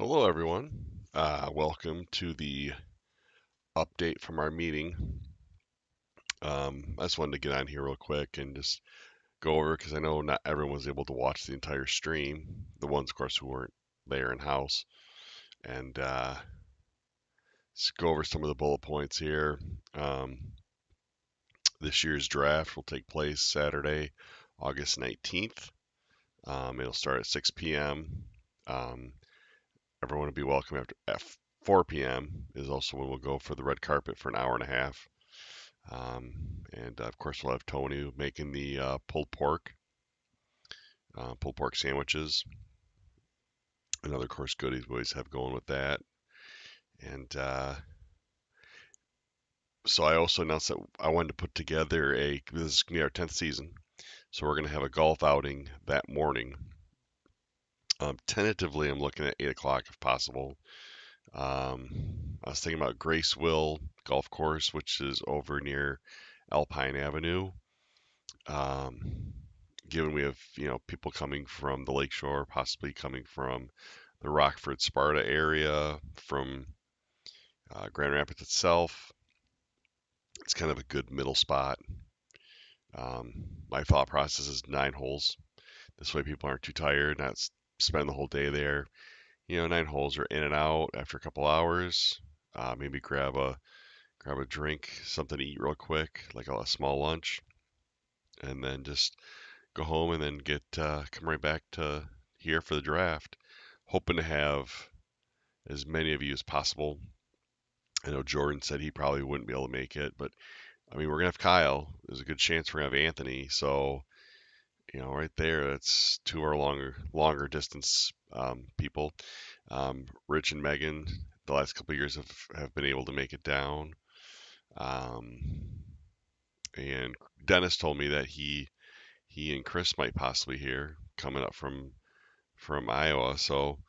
Hello, everyone. Welcome to the update from our meeting. I just wanted to get on here real quick and just go over because I know not everyone was able to watch the entire stream. The ones, of course, who weren't there in house, and just go over some of the bullet points here. This year's draft will take place Saturday, August 19th. It'll start at 6 p.m. Um, Everyone will be welcome at 4 p.m. is also when we'll go for the red carpet for an hour and a half. And of course, we'll have Tony making the pulled pork sandwiches. Another course goodies we always have going with that. And so I also announced that I wanted to put together this is going to be our 10th season. So we're going to have a golf outing that morning. Tentatively, I'm looking at 8 o'clock if possible. I was thinking about Graceville Golf Course, which is over near Alpine Avenue. Given we have people coming from the lakeshore, possibly coming from the Rockford Sparta area, from Grand Rapids itself, it's kind of a good middle spot. My thought process is 9 holes. This way, people aren't too tired, not spend the whole day there. 9 holes are in and out after a couple hours. Maybe grab a drink, something to eat real quick, like a small lunch, and then just go home and then come right back to here for the draft. Hoping to have as many of you as possible. I know Jordan said he probably wouldn't be able to make it, but I mean, we're gonna have Kyle. There's a good chance we're gonna have Anthony. So right there, that's two of our longer distance people. Rich and Megan, the last couple of years have been able to make it down. And Dennis told me that he and Chris might possibly here coming up from Iowa, so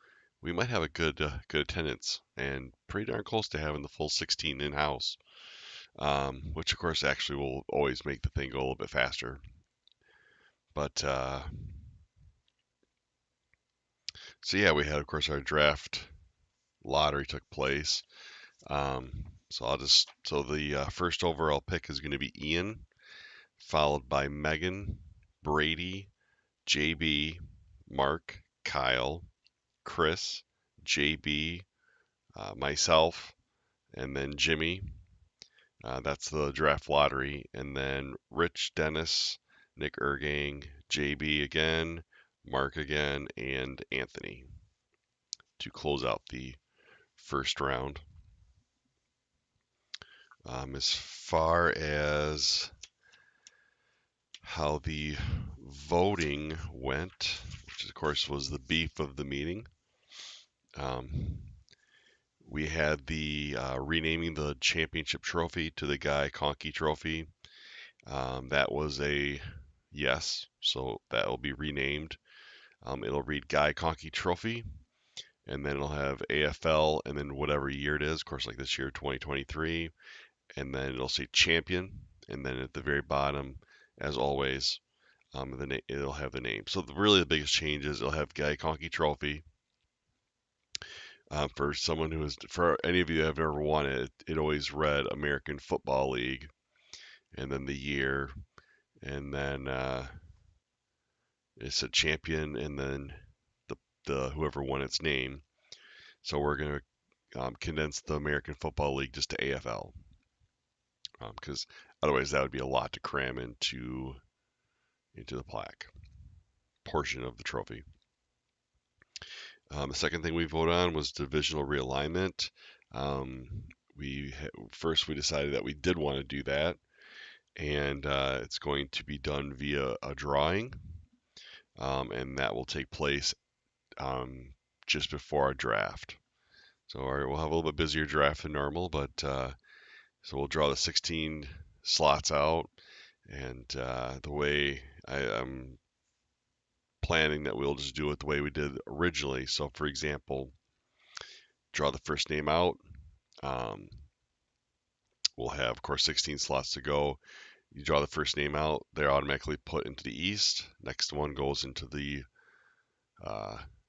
we might have a good attendance and pretty darn close to having the full 16 in house, which of course actually will always make the thing go a little bit faster. But so yeah, we had of course our draft lottery took place. So the first overall pick is going to be Ian, followed by Megan, Brady, JB, Mark, Kyle, Chris, JB, myself, and then Jimmy. That's the draft lottery. And then Rich, Dennis, Nick Ergang, JB again, Mark again, and Anthony to close out the first round. As far as how the voting went, which of course was the beef of the meeting, we had the renaming the championship trophy to the Guy Conkey Trophy. That was a yes, so that will be renamed. It'll read Guy Conkey Trophy, and then it'll have AFL, and then whatever year it is. Of course, like this year, 2023, and then it'll say champion, and then at the very bottom, as always, it'll have the name. So really the biggest change is it'll have Guy Conkey Trophy. For any of you that have ever won it, it always read American Football League, and then the year, and then it said champion, and then the whoever won its name. So we're gonna condense the American Football League just to AFL, because otherwise that would be a lot to cram into the plaque portion of the trophy. The second thing we voted on was divisional realignment. We decided that we did want to do that, and it's going to be done via a drawing, and that will take place just before our draft. So we'll have a little bit busier draft than normal, but so we'll draw the 16 slots out, and the way I'm planning that we'll just do it the way we did originally. So, for example, draw the first name out. We'll have, of course, 16 slots to go. You draw the first name out, they're automatically put into the east. Next one goes into the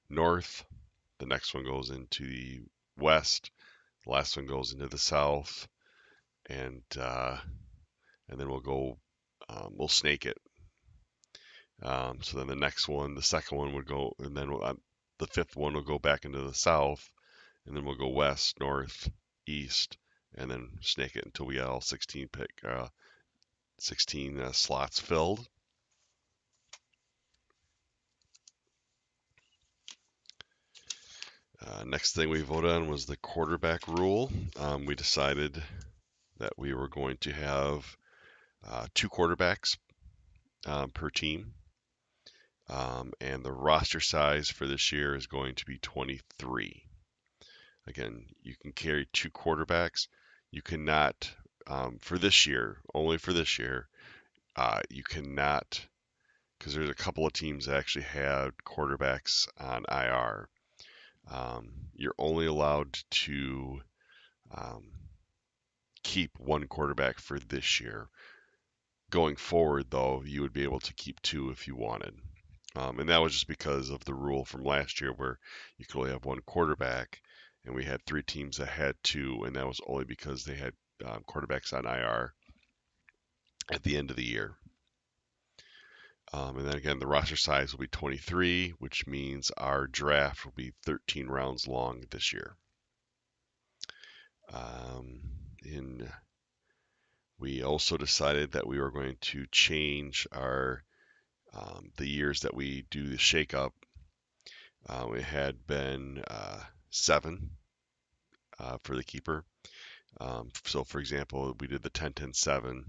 north. The next one goes into the west. The last one goes into the south, and then we'll snake it. So then the next one, the second one would go, and then the fifth one will go back into the south, and then we'll go west, north, east, and then snake it until we got all 16 slots filled. Next thing we voted on was the quarterback rule. We decided that we were going to have 2 quarterbacks per team. And the roster size for this year is going to be 23. Again, you can carry 2 quarterbacks. You cannot, for this year, only for this year, you cannot, because there's a couple of teams that actually had quarterbacks on IR. You're only allowed to keep 1 quarterback for this year. Going forward, though, you would be able to keep 2 if you wanted. And that was just because of the rule from last year where you could only have 1 quarterback, and we had 3 teams that had 2, and that was only because they had quarterbacks on IR at the end of the year. And then again, the roster size will be 23, which means our draft will be 13 rounds long this year. We also decided that we were going to change the years that we do the shakeup. It had been 7 for the keeper. So, for example, we did the 10-10-7.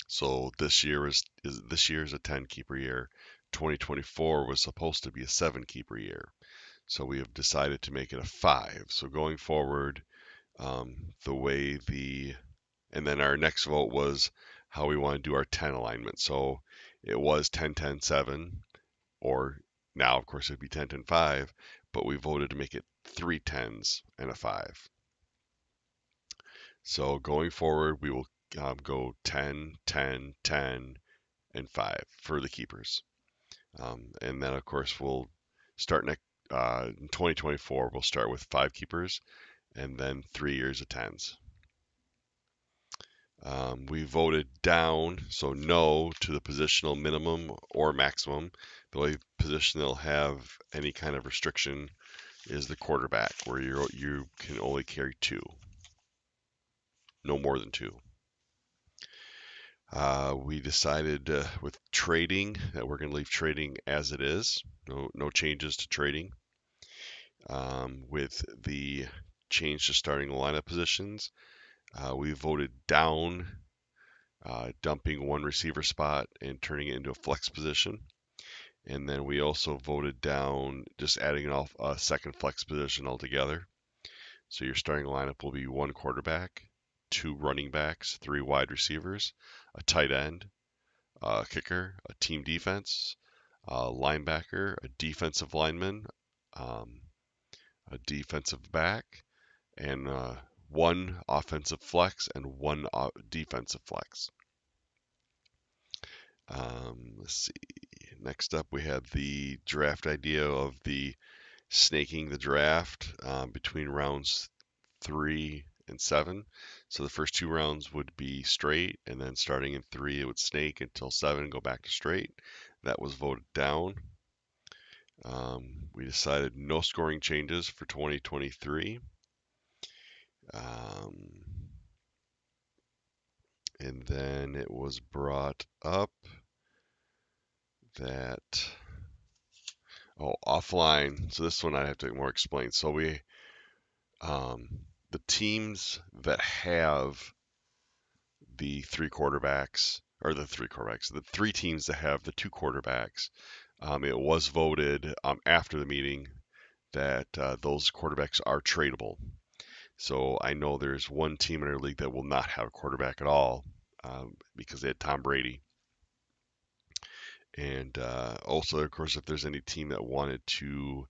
So this year is a 10 keeper year. 2024 was supposed to be a 7 keeper year. So we have decided to make it a 5. So going forward, and then our next vote was how we want to do our 10 alignment. So it was 10-10-7, or now, of course, it'd be 10-10-5, but we voted to make it 3 10s and a 5. So going forward, we will go 10, 10, 10, and 5 for the keepers. And then, of course, we'll start in 2024, we'll start with 5 keepers and then 3 years of 10s. We voted down, so no to the positional minimum or maximum. The only position that'll have any kind of restriction is the quarterback, where you can only carry 2, no more than 2. We decided with trading that we're going to leave trading as it is. No changes to trading. With the change to starting lineup positions, we voted down dumping 1 receiver spot and turning it into a flex position. And then we also voted down just adding off a second flex position altogether. So your starting lineup will be 1 quarterback, 2 running backs, 3 wide receivers, a tight end, a kicker, a team defense, a linebacker, a defensive lineman, a defensive back, and 1 offensive flex and 1 defensive flex. Let's see. Next up, we have the draft idea of the snaking the draft between rounds 3 and 7. So the first 2 rounds would be straight, and then starting in 3, it would snake until 7 and go back to straight. That was voted down. We decided no scoring changes for 2023. And then it was brought up that, offline. So this one I have to more explain. So the teams that have the 3 quarterbacks, or the 3 teams that have the 2 quarterbacks, it was voted after the meeting that those quarterbacks are tradable. So I know there's 1 team in our league that will not have a quarterback at all because they had Tom Brady. And also, of course, if there's any team that wanted to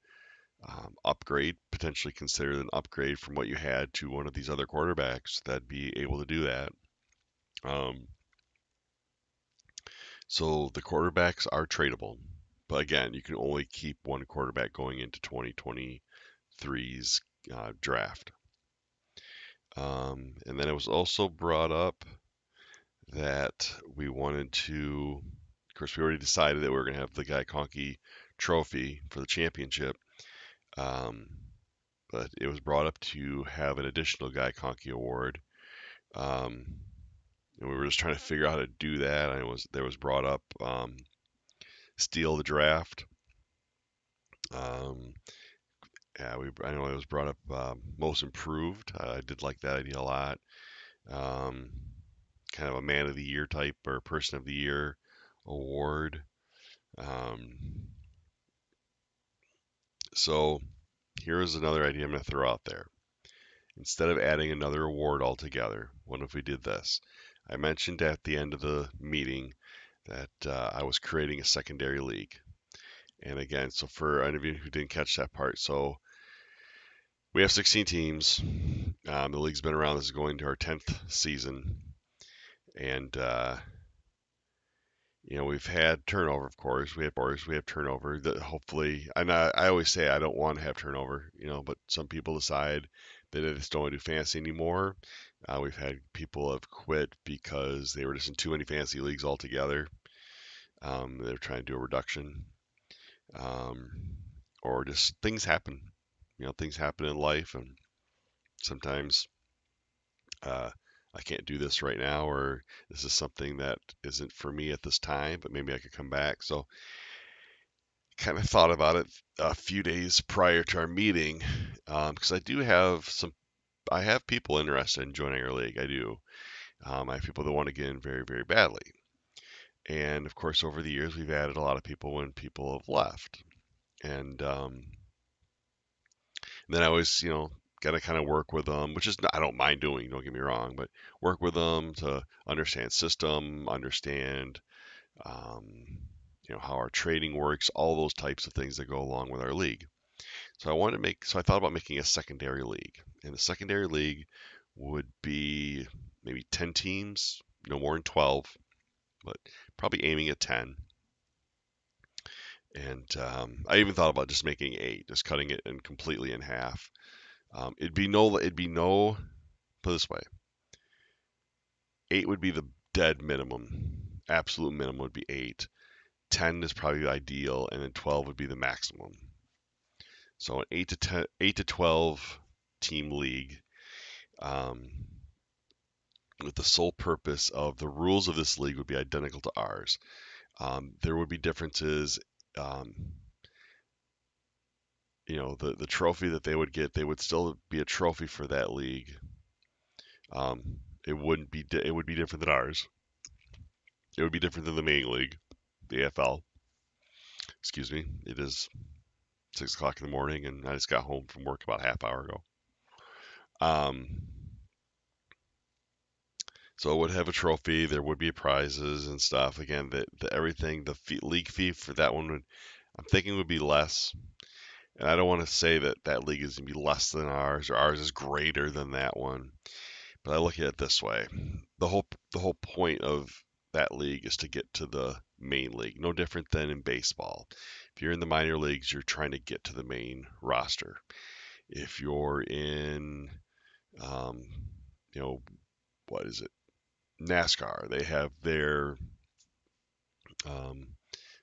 upgrade, potentially consider an upgrade from what you had to one of these other quarterbacks, that'd be able to do that. So the quarterbacks are tradable. But again, you can only keep one quarterback going into 2023's draft. And then it was also brought up that we wanted to, of course, we already decided that we were going to have the Guy Conkey trophy for the championship. Um, but it was brought up to have an additional Guy Conkey award. Um, and we were just trying to figure out how to do that. And there was brought up steal the draft. Um, yeah, I know it was brought up most improved. I did like that idea a lot. Um, kind of a man of the year type or person of the year award. Um, so here's another idea I'm going to throw out there. Instead of adding another award altogether, what if we did this? I mentioned at the end of the meeting that I was creating a secondary league. And again, so for any of you who didn't catch that part, so we have 16 teams. The league's been around. This is going to our 10th season. And we've had turnover, of course. We have turnover that hopefully, and I always say I don't want to have turnover, but some people decide that they just don't want to do fantasy anymore. We've had people have quit because they were just in too many fantasy leagues altogether. They're trying to do a reduction, um, or just things happen. Things happen in life, and sometimes uh, I can't do this right now, or this is something that isn't for me at this time, but maybe I could come back. So kind of thought about it a few days prior to our meeting because I have people interested in joining our league. I do. I have people that want to get in very, very badly. And of course, over the years, we've added a lot of people when people have left. And then I always, got to kind of work with them, which is I don't mind doing, don't get me wrong, but work with them to understand system, understand, um, how our trading works, all those types of things that go along with our league. So I thought about making a secondary league, and the secondary league would be maybe 10 teams, no more than 12, but probably aiming at 10. And I even thought about just making 8, just cutting it in completely in half. It'd be no, put it this way, 8 would be the dead minimum. Absolute minimum would be 8. 10 is probably the ideal, and then 12 would be the maximum. So an 8 to 12 team league, um, with the sole purpose of the rules of this league would be identical to ours. There would be differences. Um, the trophy that they would get, they would still be a trophy for that league. It wouldn't be. It would be different than ours. It would be different than the main league, the AFL. Excuse me. It is 6 o'clock in the morning, and I just got home from work about a half hour ago. Um, so it would have a trophy. There would be prizes and stuff. Again, everything, league fee for that one I'm thinking would be less. And I don't want to say that that league is going to be less than ours or ours is greater than that one. But I look at it this way: the whole point of that league is to get to the main league. No different than in baseball. If you're in the minor leagues, you're trying to get to the main roster. If you're in, um, you know, what is it? NASCAR. They have their um,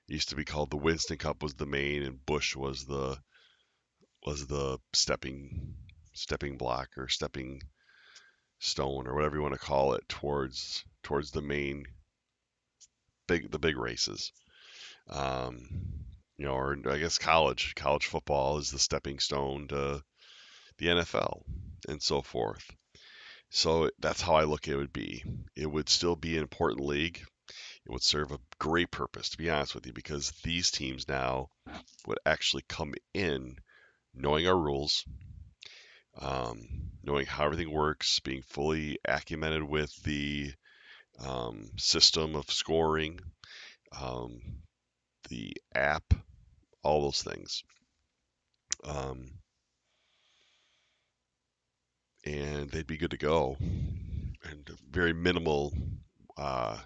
used to be called the Winston Cup was the main, and Busch was the stepping block or stepping stone or whatever you want to call it towards the big races. Um, or I guess college football is the stepping stone to the NFL and so forth. So that's how I look it would be. It would still be an important league. It would serve a great purpose, to be honest with you, because these teams now would actually come in knowing our rules, knowing how everything works, being fully acumented with the system of scoring, um, the app, all those things. Um, and they'd be good to go. And very minimal uh,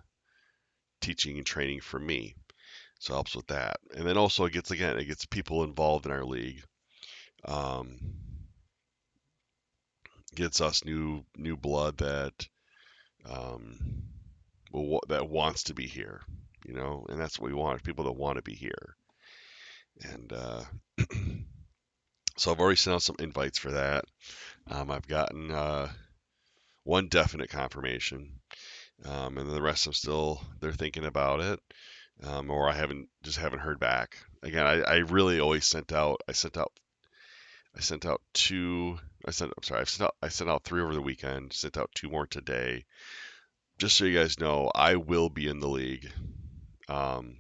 teaching and training for me. So it helps with that. And then also it gets people involved in our league. Um, gets us new blood um, that wants to be here, and that's what we want, people that want to be here. And so I've already sent out some invites for that. I've gotten one definite confirmation, and the rest they're thinking about it, or I haven't heard back. Again, I really always I sent out two. I'm sorry. I sent out three over the weekend. Sent out two more today. Just so you guys know, I will be in the league. Um,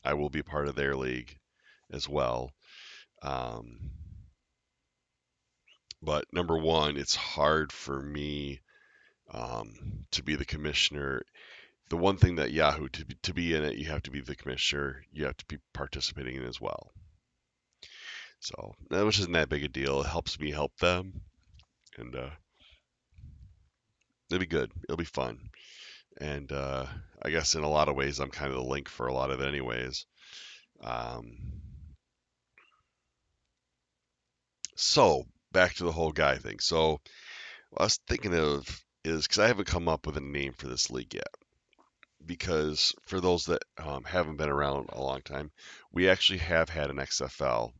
I will be part of their league as well. Um, but number one, it's hard for me to be the commissioner. The one thing that Yahoo to be in it, you have to be the commissioner. You have to be participating in it as well. So that which isn't that big a deal. It helps me help them, and it'll be good. It'll be fun. And I guess in a lot of ways, I'm kind of the link for a lot of it, anyways. Um, so back to the whole guy thing. So what I was thinking of is because I haven't come up with a name for this league yet. Because for those that haven't been around a long time, we actually have had an XFL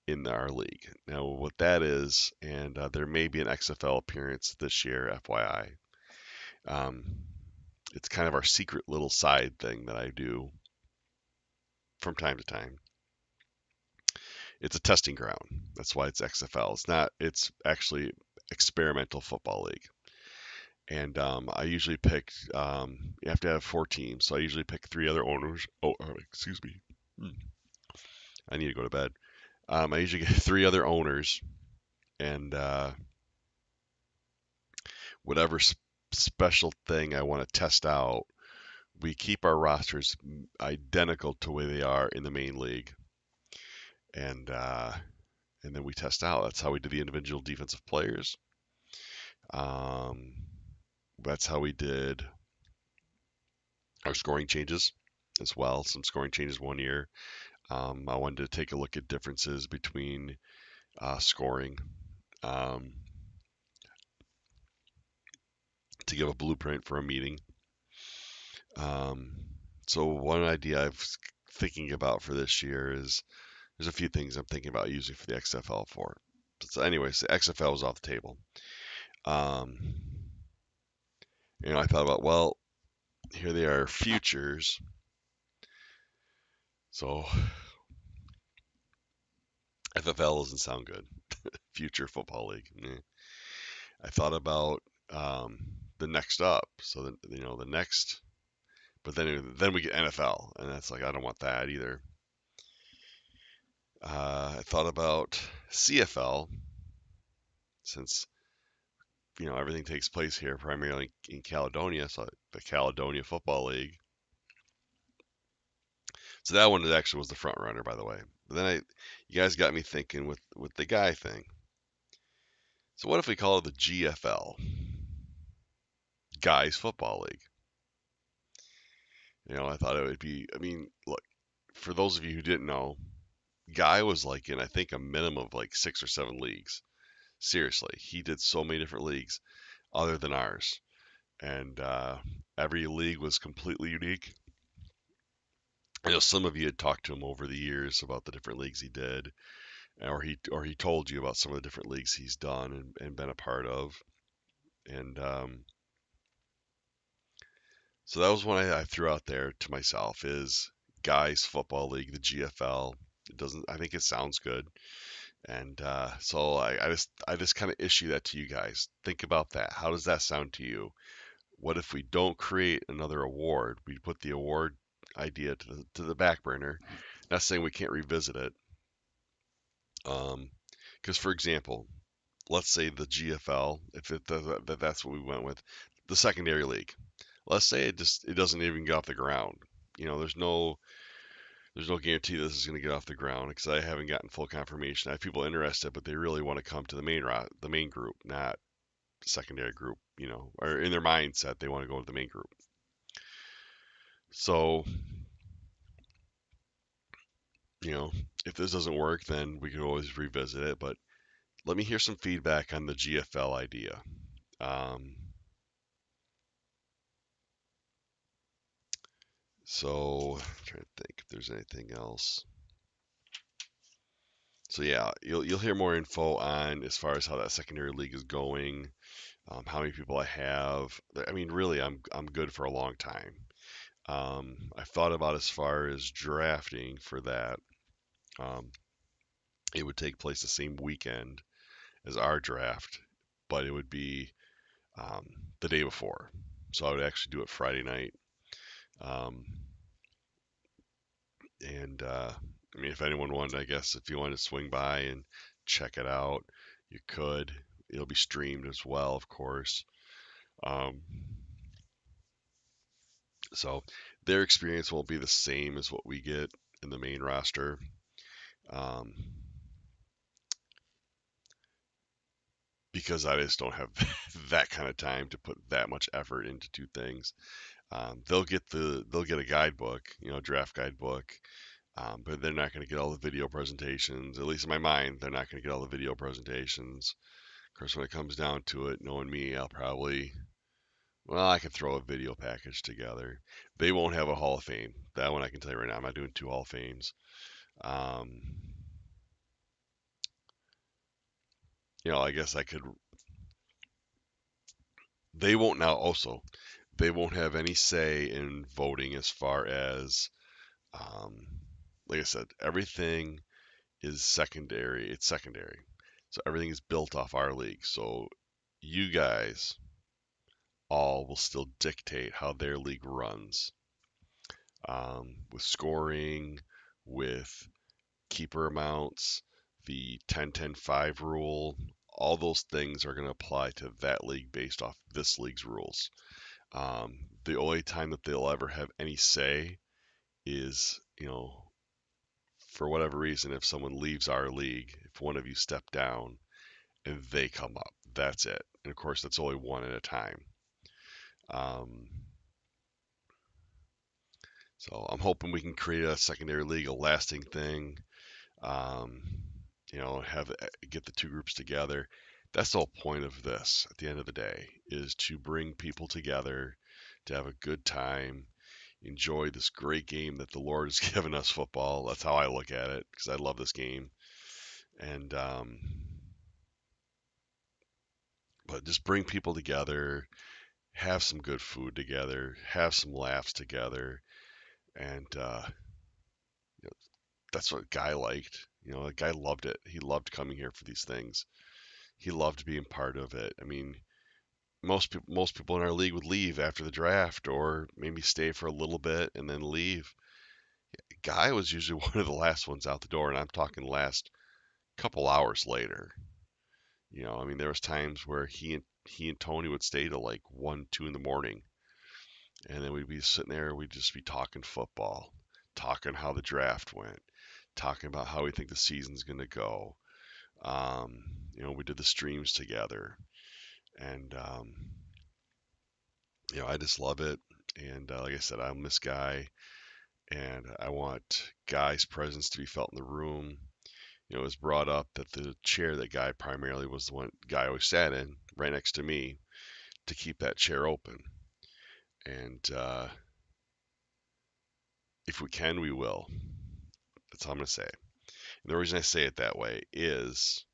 in our league. Now, what that is, and there may be an XFL appearance this year, FYI. Um, it's kind of our secret little side thing that I do from time to time. It's a testing ground. That's why it's XFL. It's not. It's actually experimental football league. And I usually pick. You have to have 4 teams, so I usually pick three other owners. Oh, excuse me. I need to go to bed. I usually get three other owners, and whatever special thing I want to test out, we keep our rosters identical to where they are in the main league, and and then we test out. That's how we do the individual defensive players. Um, that's how we did our scoring changes as well. Some scoring changes one year. I wanted to take a look at differences between scoring um, to give a blueprint for a meeting. Um, so one idea I'm thinking about for this year is there's a few things I'm thinking about using for the XFL for. So anyways, the XFL was off the table. Um, I thought about, well, here they are, futures. So FFL doesn't sound good. Future Football League. I thought about the next up. So the next, but then we get NFL, and that's like I don't want that either. I thought about CFL since everything takes place here primarily in Caledonia, so the Caledonia Football League. So that one actually was the front runner, by the way. But then you guys got me thinking with the guy thing. So what if we call it the GFL, Guys Football League? I thought it would be. I mean, look, for those of you who didn't know, Guy was like in I think a minimum of like 6 or 7 leagues. Seriously, he did so many different leagues other than ours, and every league was completely unique. I know some of you had talked to him over the years about the different leagues he did, or he told you about some of the different leagues he's done and been a part of. And so that was one I threw out there to myself is Guys Football League, the GFL. It doesn't. I think it sounds good, and so I just kind of issue that to you guys. Think about that. How does that sound to you? What if we don't create another award? We put the award idea to the back burner. Not saying we can't revisit it. Because for example, let's say the GFL, if that's what we went with, the secondary league. Let's say it doesn't even get off the ground. There's no guarantee this is going to get off the ground because I haven't gotten full confirmation. I have people interested, but they really want to come to the main group, not the secondary group. Or in their mindset they want to go to the main group. So you know, if this doesn't work, then we could always revisit it. But let me hear some feedback on the GFL idea. Um, so, I'm trying to think if there's anything else. So yeah, you'll hear more info on as far as how that secondary league is going, how many people I have. I mean, really, I'm good for a long time. I've thought about as far as drafting for that. Um, it would take place the same weekend as our draft, but it would be um, the day before. So I would actually do it Friday night. Um, and I mean, if anyone wanted, I guess if you wanted to swing by and check it out, you could. It'll be streamed as well, of course. Um, so their experience won't be the same as what we get in the main roster. Um, because I just don't have that kind of time to put that much effort into two things. They'll get a guidebook, draft guidebook, but they're not going to get all the video presentations. At least in my mind, they're not going to get all the video presentations. Of course, when it comes down to it, knowing me, I could throw a video package together. They won't have a Hall of Fame. That one I can tell you right now. I'm not doing two Hall of Fames. Um, I guess I could. They won't now. Also, they won't have any say in voting as far as, um, like I said, everything is secondary. It's secondary. So everything is built off our league. So you guys all will still dictate how their league runs, with scoring, with keeper amounts, the 10-10-5 rule. All those things are going to apply to that league based off this league's rules. The only time that they'll ever have any say is, for whatever reason, if someone leaves our league, if one of you step down and they come up, that's it. And of course, that's only one at a time. Um, so I'm hoping we can create a secondary league, a lasting thing. Um, have get the two groups together. That's the whole point of this. At the end of the day, is to bring people together, to have a good time, enjoy this great game that the Lord has given us, football. That's how I look at it because I love this game. And but just bring people together, have some good food together, have some laughs together, and you know, that's what Guy liked. The guy loved it. He loved coming here for these things. He loved being part of it. I mean, most people in our league would leave after the draft, or maybe stay for a little bit and then leave. Guy was usually one of the last ones out the door, and I'm talking last couple hours later. I mean, there was times where he and Tony would stay till like 1, 2 in the morning, and then we'd be sitting there. We'd just be talking football, talking how the draft went, talking about how we think the season's gonna go. Um, we did the streams together, and I just love it. And like I said, I miss Guy, and I want Guy's presence to be felt in the room. It was brought up that the chair that Guy primarily was the one Guy always sat in, right next to me, to keep that chair open. And if we can, we will. That's all I'm going to say. And the reason I say it that way is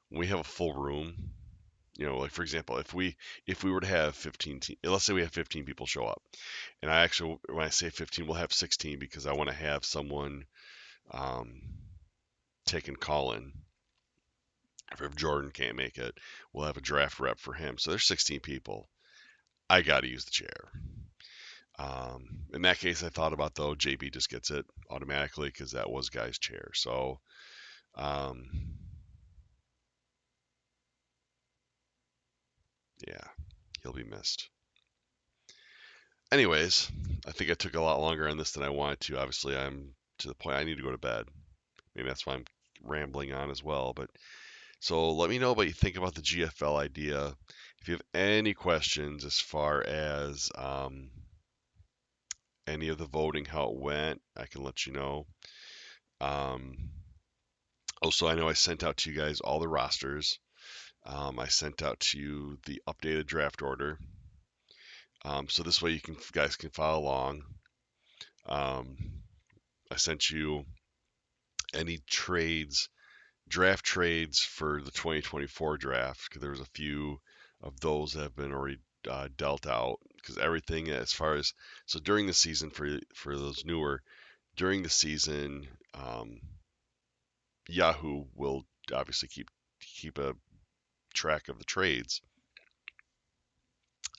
when we have a full room, like for example, if we were to have 15, let's say we have 15 people show up, and I actually, when I say 15, we'll have 16 because I want to have someone um, taking call in. If Jordan can't make it, we'll have a draft rep for him. So there's 16 people. I got to use the chair. In that case, I thought about, though, JB just gets it automatically because that was Guy's chair. So, um, yeah, he'll be missed. Anyways, I think I took a lot longer on this than I wanted to. Obviously, I'm to the point I need to go to bed. Maybe that's why I'm rambling on as well. But so let me know what you think about the GFL idea. If you have any questions as far as any of the voting, how it went, I can let you know. Um, Also, I know I sent out to you guys all the rosters. I sent out to you the updated draft order. So this way guys can follow along. Um, I sent you any draft trades for the 2024 draft because there was a few of those that have been already dealt out because everything as far as so during the season for those newer during the season, Yahoo will obviously keep a track of the trades.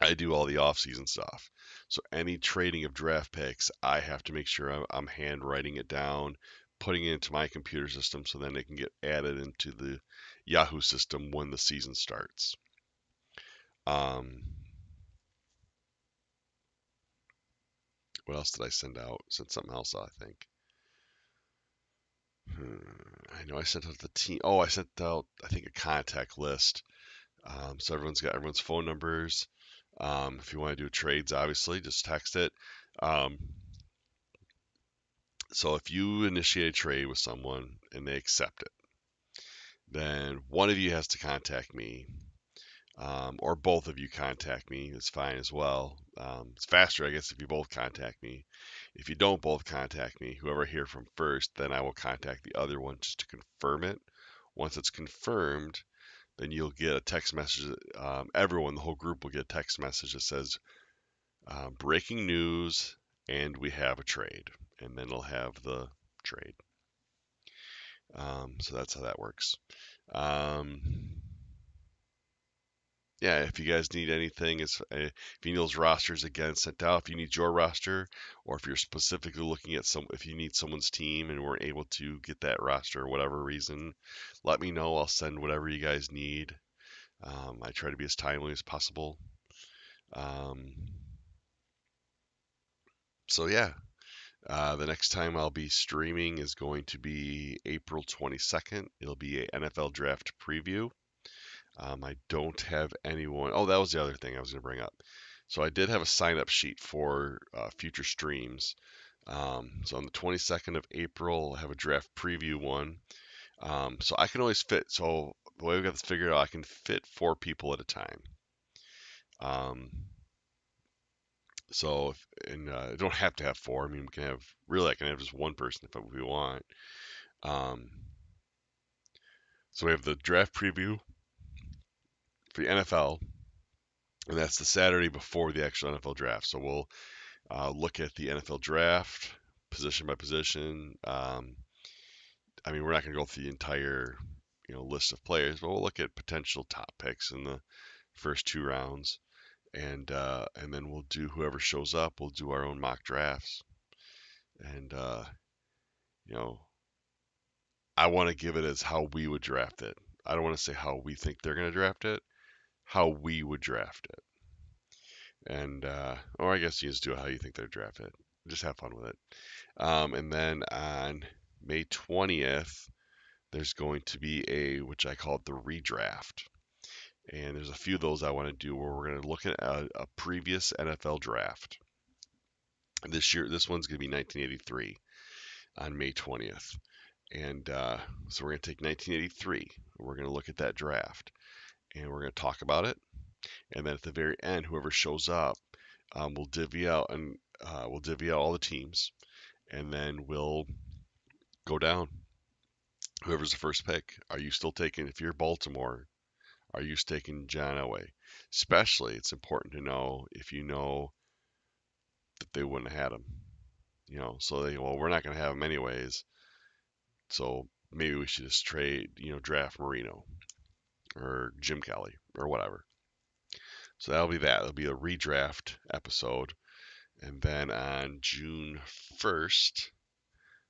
I do all the off-season stuff. So any trading of draft picks, I have to make sure I'm handwriting it down, putting it into my computer system so then it can get added into the Yahoo system when the season starts. Um, what else did I send out? Sent something else, I think. I know I sent out the team. Oh, I sent out, I think, a contact list. So everyone's got everyone's phone numbers. If you want to do trades, obviously, just text it. Um, So if you initiate a trade with someone and they accept it, then one of you has to contact me, or both of you contact me. It's fine as well. It's faster, I guess, if you both contact me. If you don't both contact me, whoever I hear from first, then I will contact the other one just to confirm it. Once it's confirmed, then you'll get a text message. Everyone, the whole group will get a text message that says breaking news and we have a trade. And then it'll have the trade. So that's how that works. Um, yeah, if you guys need anything, if you need those rosters again sent out, if you need your roster, or if you're specifically looking at if you need someone's team and weren't able to get that roster or whatever reason, let me know. I'll send whatever you guys need. I try to be as timely as possible. Um, so yeah, the next time I'll be streaming is going to be April 22nd. It'll be a NFL draft preview. I don't have anyone. Oh, that was the other thing I was going to bring up. So I did have a sign up sheet for future streams. So on the 22nd of April, I'll have a draft preview one. So I can always fit. So the way we got this figured out, I can fit 4 people at a time. Um, and I don't have to have four. I mean, we can have really, I can have just one person if we want. Um, so we have the draft preview for the NFL, and that's the Saturday before the actual NFL draft. So we'll look at the NFL draft position by position. I mean, we're not going to go through the entire list of players, but we'll look at potential top picks in the first 2 rounds, and then we'll do whoever shows up. We'll do our own mock drafts, and you know, I want to give it as how we would draft it. I don't want to say how we think they're going to draft it, how we would draft it, and or I guess you just do it how you think they're draft it. Just have fun with it. And then on May 20th, there's going to be which I call it the redraft. And there's a few of those I want to do where we're going to look at a previous NFL draft. This one's going to be 1983 on May 20th. And so we're going to take 1983. We're going to look at that draft. And we're going to talk about it. And then at the very end, whoever shows up, we'll divvy out all the teams. And then we'll go down. Whoever's the first pick, are you still taking, if you're Baltimore, are you taking John Elway? Especially, it's important to know if you know that they wouldn't have had him. So well, we're not going to have him anyways. So maybe we should just draft Marino or Jim Kelly or whatever. So that'll be that. It'll be a redraft episode. And then on June 1st,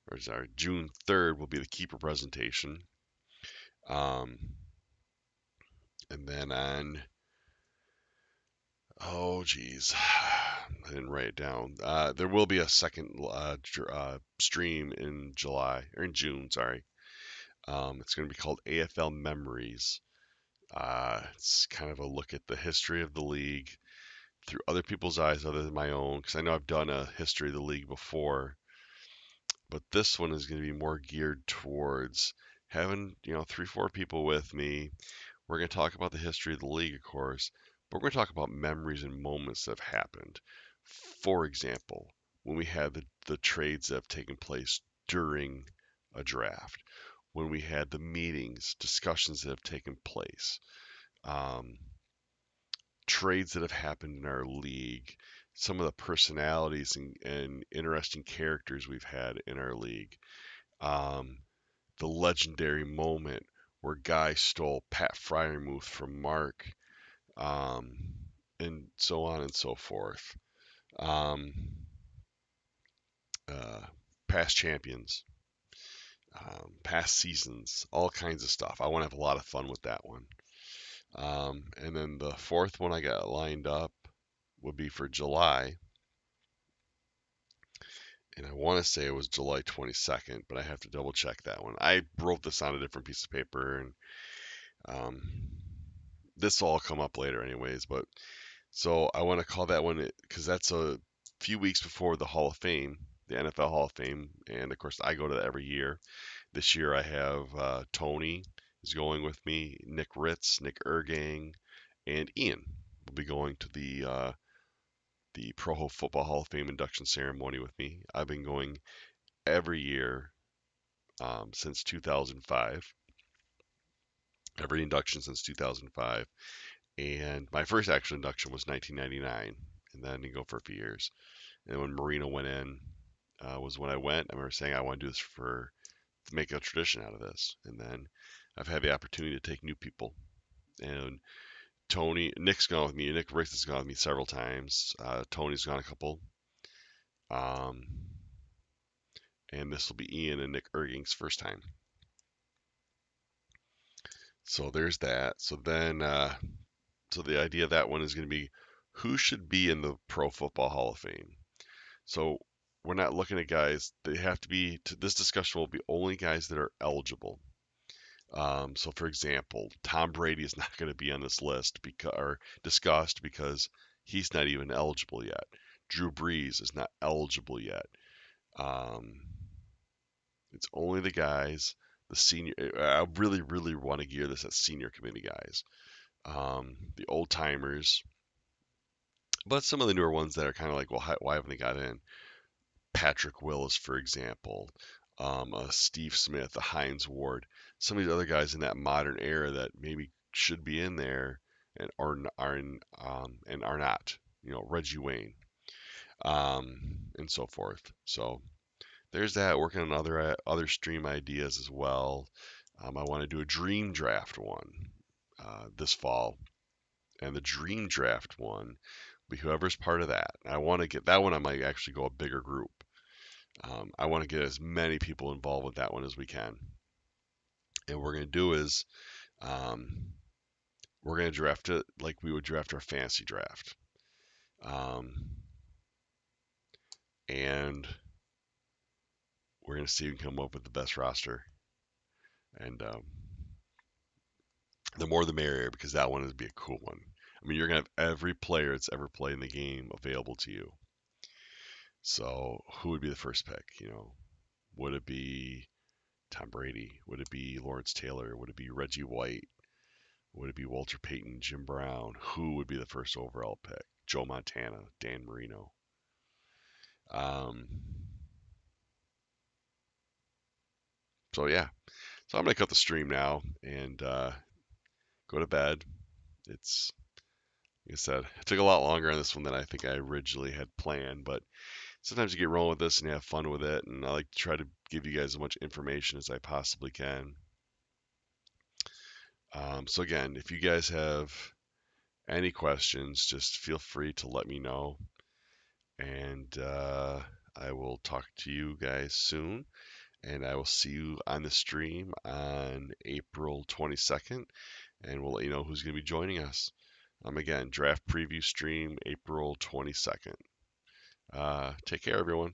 or sorry, June 3rd will be the keeper presentation. Um, and then on Oh, geez. I didn't write it down. There will be a second stream in July, or in June, sorry. It's going to be called AFL Memories. It's kind of a look at the history of the league through other people's eyes other than my own, because I know I've done a history of the league before. But this one is going to be more geared towards having, 3, 4 people with me. We're going to talk about the history of the league, of course, but we're going to talk about memories and moments that have happened. For example, when we had the trades that have taken place during a draft, when we had the meetings, discussions that have taken place, um, trades that have happened in our league, some of the personalities and interesting characters we've had in our league, um, the legendary moment where Guy stole Pat Fryermuth from Mark, um, and so on and so forth. Um, uh, Past champions, past seasons, all kinds of stuff. I want to have a lot of fun with that one. And then the fourth one I got lined up would be for July, and I want to say it was July 22nd, but I have to double check that one. I wrote this on a different piece of paper, and um, this will all come up later, anyways. But so I want to call that one because that's a few weeks before the Hall of Fame, the NFL Hall of Fame, and of course I go to that every year. This year I have Tony is going with me, Nick Ritz, Nick Ergang, and Ian will be going to the Pro Football Hall of Fame induction ceremony with me. I've been going every year since 2005. Every induction since 2005, and my first actual induction was 1999, and then I didn't go for a few years. And when Marino went in, was when I went. I remember saying I want to do this to make a tradition out of this, and then I've had the opportunity to take new people. And Nick's gone with me. Nick Ricks has gone with me several times. Tony's gone a couple. Um, and this will be Ian and Nick Erging's first time. So there's that. So the idea of that one is going to be who should be in the Pro Football Hall of Fame. So we're not looking at guys. They have to be. This discussion will be only guys that are eligible. So, for example, Tom Brady is not going to be on this list or discussed because he's not even eligible yet. Drew Brees is not eligible yet. Um, it's only the guys, the senior. I really, really want to gear this at senior committee guys, the old timers, but some of the newer ones that are kind of like, well, why haven't they got in? Patrick Willis, for example, Steve Smith, a Hines Ward, some of these other guys in that modern era that maybe should be in there and are not. Reggie Wayne, and so forth. So there's that. Working on other stream ideas as well. I want to do a dream draft one this fall, and the dream draft one will be whoever's part of that. I want to get that one. I might actually go a bigger group. I want to get as many people involved with that one as we can. And what we're going to do is we're going to draft it like we would draft our fantasy draft. Um, and we're going to see if we can come up with the best roster. And the more the merrier, because that one would be a cool one. I mean, you're going to have every player that's ever played in the game available to you. So who would be the first pick? Would it be Tom Brady? Would it be Lawrence Taylor? Would it be Reggie White? Would it be Walter Payton, Jim Brown? Who would be the first overall pick? Joe Montana, Dan Marino. Um, so yeah, so I'm gonna cut the stream now and go to bed. It's like I said, it took a lot longer on this one than I think I originally had planned, but sometimes you get rolling with this and you have fun with it, and I like to try to give you guys as much information as I possibly can. So again, if you guys have any questions, just feel free to let me know. And I will talk to you guys soon. And I will see you on the stream on April 22nd. And we'll let you know who's going to be joining us. Again, draft preview stream April 22nd. Take care, everyone.